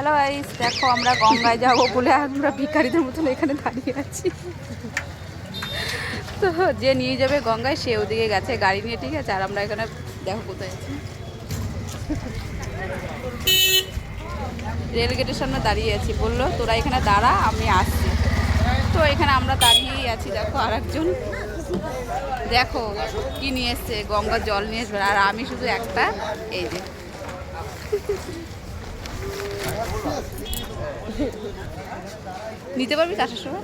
Hello guys, দেখো আমরা গঙ্গায় যাবো বলে আমরা ভিখারিদের মতন এখানে দাঁড়িয়ে আছি। তো যে নিয়ে যাবে গঙ্গায় সে ওদিকে গেছে গাড়ি নিয়ে, ঠিক আছে। আর আমরা এখানে দেখো কোথায় আছি, রেল গেটের সামনে দাঁড়িয়ে আছি। বললো তোরা এখানে দাঁড়া, আমি আসছি। তো এখানে আমরা দাঁড়িয়েই আছি। দেখো আর একজন দেখো কি নিয়ে এসছে, গঙ্গার জল নিয়ে এসবে। আর আমি শুধু একটা, এই যে নিতে পারবি চাষের সময়।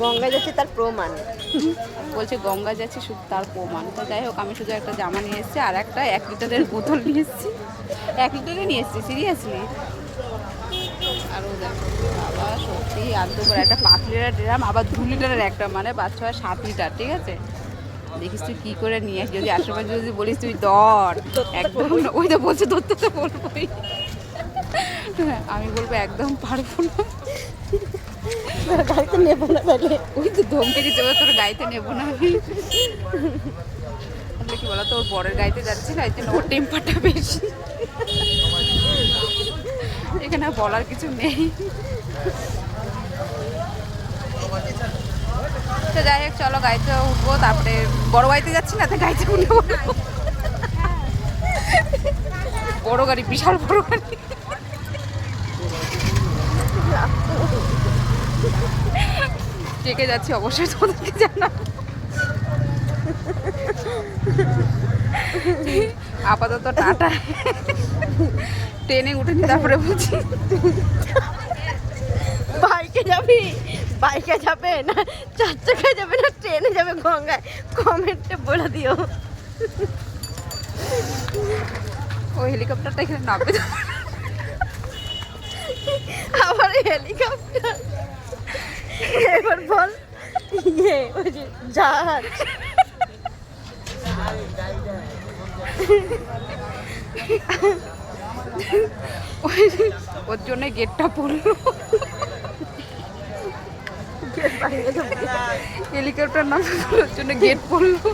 গঙ্গায় যাচ্ছে তার প্রমাণ। বলছে গঙ্গা যাচ্ছে শুধু তার প্রমাণ। তো যাই হোক, আমি শুধু একটা জামা নিয়ে এসেছি আর একটা 1 লিটারের বোতল নিয়ে এসেছি। 1 লিটারে নিয়ে এসেছি সিরিয়াসলি। আরও দেখো বাবা সত্যি আনতে করে একটা 5 লিটার ড্রাম, আবার 2 লিটারের একটা, মানে 5 6 7 লিটার, ঠিক আছে। দেখিস তুই কী করে নিয়ে আসি, যদি আশেপাশে যদি বলিস তুই দর একদম, ওই তো বলছে ধরতে তো বলবোই। আমি বলবো একদম পারবো না, গাড়িতে নেবো না। তাহলে ওই তো ধমকে দিতে হবে, তোর গাড়িতে নেবো না আমি। তাহলে কি বলো, তোর বরের গাড়িতে যাচ্ছি না, এই জন্য ওর টেম্পারটা বেশি। এখানে আর বলার কিছু নেই। তো যাই হোক চলো, গাড়িতে উঠবো, তারপরে বড় গাড়িতে যাচ্ছি না, তো গাড়িতে উঠে পড়বো। বড় গাড়ি, বিশাল বড় গাড়ি। চেকে যাচ্ছি অবশ্যই, তোদেরকে জানাবো। আপাতত টাটা, ট্রেনে উঠেনি তারপরে বলছি। বাইকে যাবি, বাইকে যাবে না 4 চাকায় যাবে না ট্রেনে যাবে গঙ্গায়, কমেন্টে বলে দিও। ওই হেলিকপ্টারটা এখানে নামবে। আবার হেলিকপ্টার, এবার বল ইয়ে ওই যে জাহাজ। ওর জন্য গেটটা পড়লো, হেলিকপ্টার নাম ওর জন্য গেট পড়লো।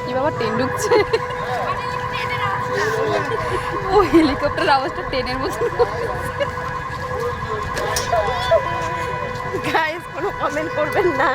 কি বাবা ট্রেন ঢুকছে, ও হেলিকপ্টার আওয়াজটা ট্রেনের মতো। গাইস কোনো কমেন্ট করবেন না।